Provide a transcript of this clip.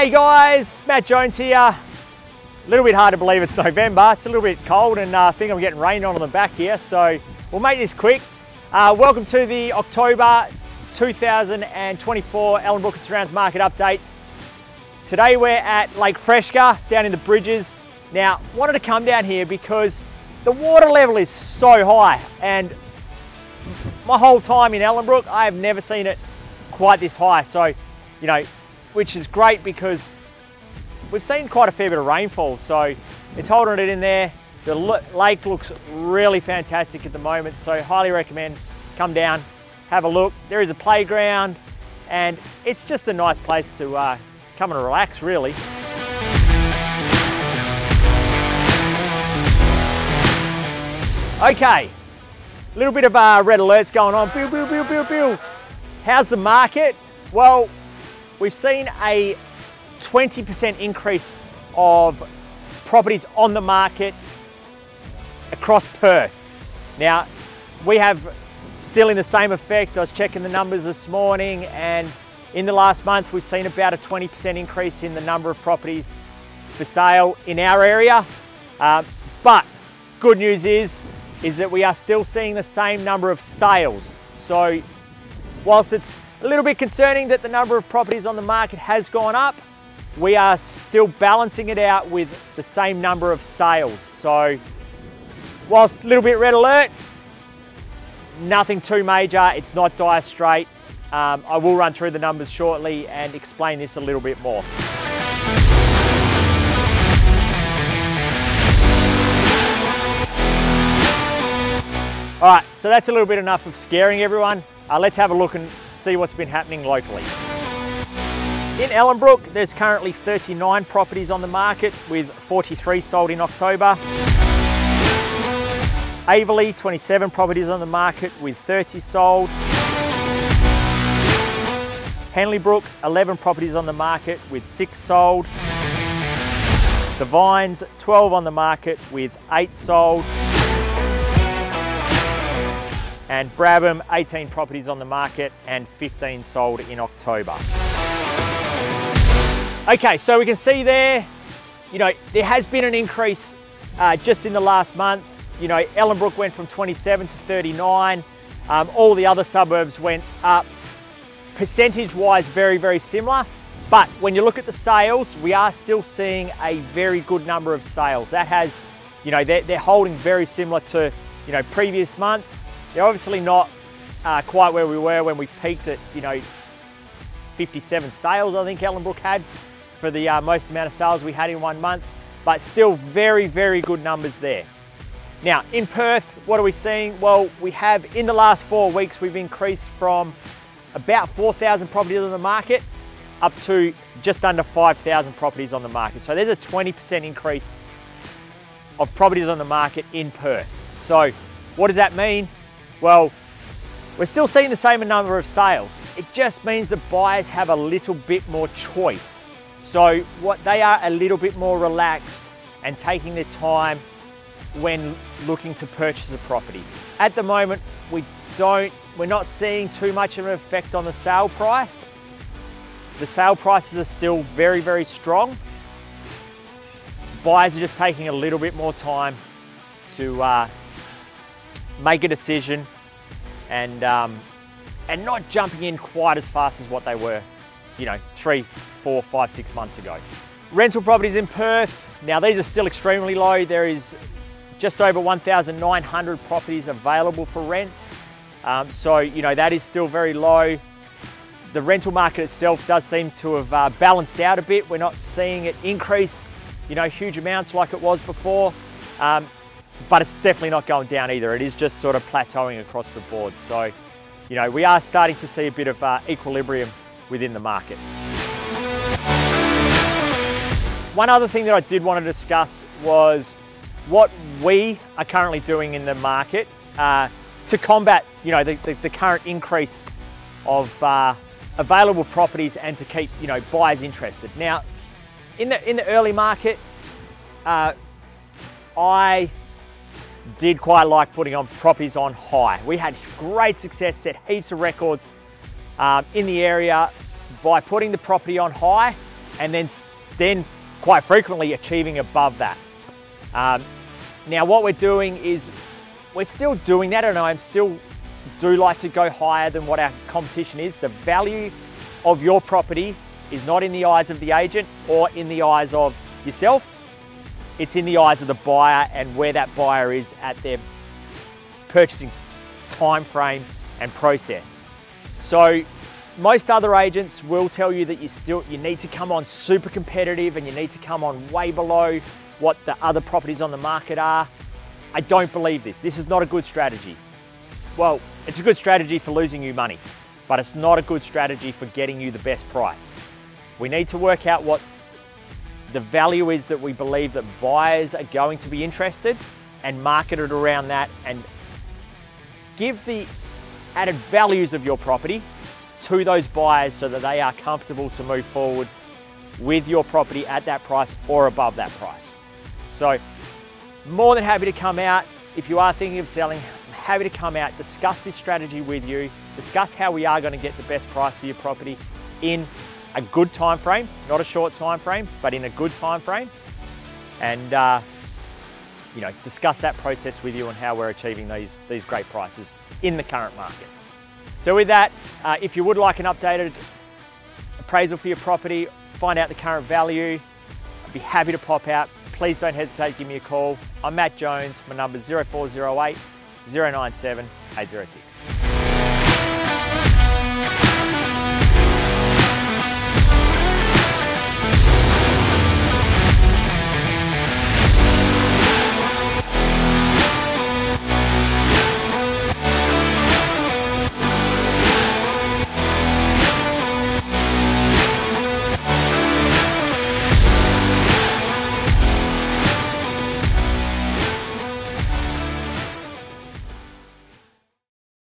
Hey guys, Matt Jones here. A little bit hard to believe it's November. It's a little bit cold and I think I'm getting rained on the back here, so we'll make this quick. Welcome to the October 2024 Ellenbrook and Surrounds Market Update. Today we're at Lake Fresca, down in the bridges. Now, wanted to come down here because the water level is so high, and my whole time in Ellenbrook, I have never seen it quite this high. So, which is great because we've seen quite a fair bit of rainfall, so it's holding it in there. The lake looks really fantastic at the moment, so highly recommend come down, have a look. There is a playground and it's just a nice place to come and relax, really. Okay, a little bit of red alerts going on. Pew, pew, pew, pew, pew. How's the market? Well, we've seen a 20% increase of properties on the market across Perth. Now, we have still in the same effect. I was checking the numbers this morning, and in the last month, we've seen about a 20% increase in the number of properties for sale in our area. But good news is that we are still seeing the same number of sales. So whilst it's a little bit concerning that the number of properties on the market has gone up, we are still balancing it out with the same number of sales. So whilst a little bit red alert, nothing too major, it's not dire straight. I will run through the numbers shortly and explain this a little bit more. All right, so that's a little bit enough of scaring everyone. Let's have a look and see what's been happening locally. In Ellenbrook, there's currently 39 properties on the market with 43 sold in October. Averley, 27 properties on the market with 30 sold. Ellenbrook, 11 properties on the market with 6 sold. The Vines, 12 on the market with 8 sold. And Brabham, 18 properties on the market and 15 sold in October. Okay, so we can see there, there has been an increase just in the last month. Ellenbrook went from 27 to 39. All the other suburbs went up. Percentage-wise, very, very similar. But when you look at the sales, we are still seeing a very good number of sales. That has, they're holding very similar to, previous months. They're obviously not quite where we were when we peaked at, 57 sales, I think Ellenbrook had for the most amount of sales we had in 1 month, but still very, very good numbers there. Now, in Perth, what are we seeing? Well, we have, in the last 4 weeks, we've increased from about 4,000 properties on the market up to just under 5,000 properties on the market. So there's a 20% increase of properties on the market in Perth. So what does that mean? Well, we're still seeing the same number of sales. It just means that buyers have a little bit more choice. So they are a little bit more relaxed and taking their time when looking to purchase a property. At the moment, we're not seeing too much of an effect on the sale price. The sale prices are still very, very strong. Buyers are just taking a little bit more time to make a decision and not jumping in quite as fast as what they were, 3, 4, 5, 6 months ago. Rental properties in Perth, now these are still extremely low. There is just over 1,900 properties available for rent. So, that is still very low. The rental market itself does seem to have balanced out a bit. We're not seeing it increase, huge amounts like it was before. But it's definitely not going down either. It is just sort of plateauing across the board. So, we are starting to see a bit of equilibrium within the market. One other thing that I did want to discuss was what we are currently doing in the market to combat, the current increase of available properties and to keep, buyers interested. Now, in the early market, I did quite like putting on properties on high. We had great success, set heaps of records in the area by putting the property on high and then quite frequently achieving above that. Now what we're doing is we're still doing that, and I still do like to go higher than what our competition is. The value of your property is not in the eyes of the agent or in the eyes of yourself. It's in the eyes of the buyer and where that buyer is at their purchasing time frame and process. So most other agents will tell you that you need to come on super competitive and you need to come on way below what the other properties on the market are. I don't believe this. This is not a good strategy. Well, it's a good strategy for losing you money, but it's not a good strategy for getting you the best price. We need to work out what the value is that we believe that buyers are going to be interested and market it around that and give the added values of your property to those buyers so that they are comfortable to move forward with your property at that price or above that price. So more than happy to come out. If you are thinking of selling, I'm happy to come out, discuss this strategy with you, discuss how we are going to get the best price for your property in a good time frame, not a short time frame, but in a good time frame, and discuss that process with you and how we're achieving these great prices in the current market. So with that, if you would like an updated appraisal for your property, find out the current value, I'd be happy to pop out. Please don't hesitate to give me a call. I'm Matt Jones. My number is 0408 097 806.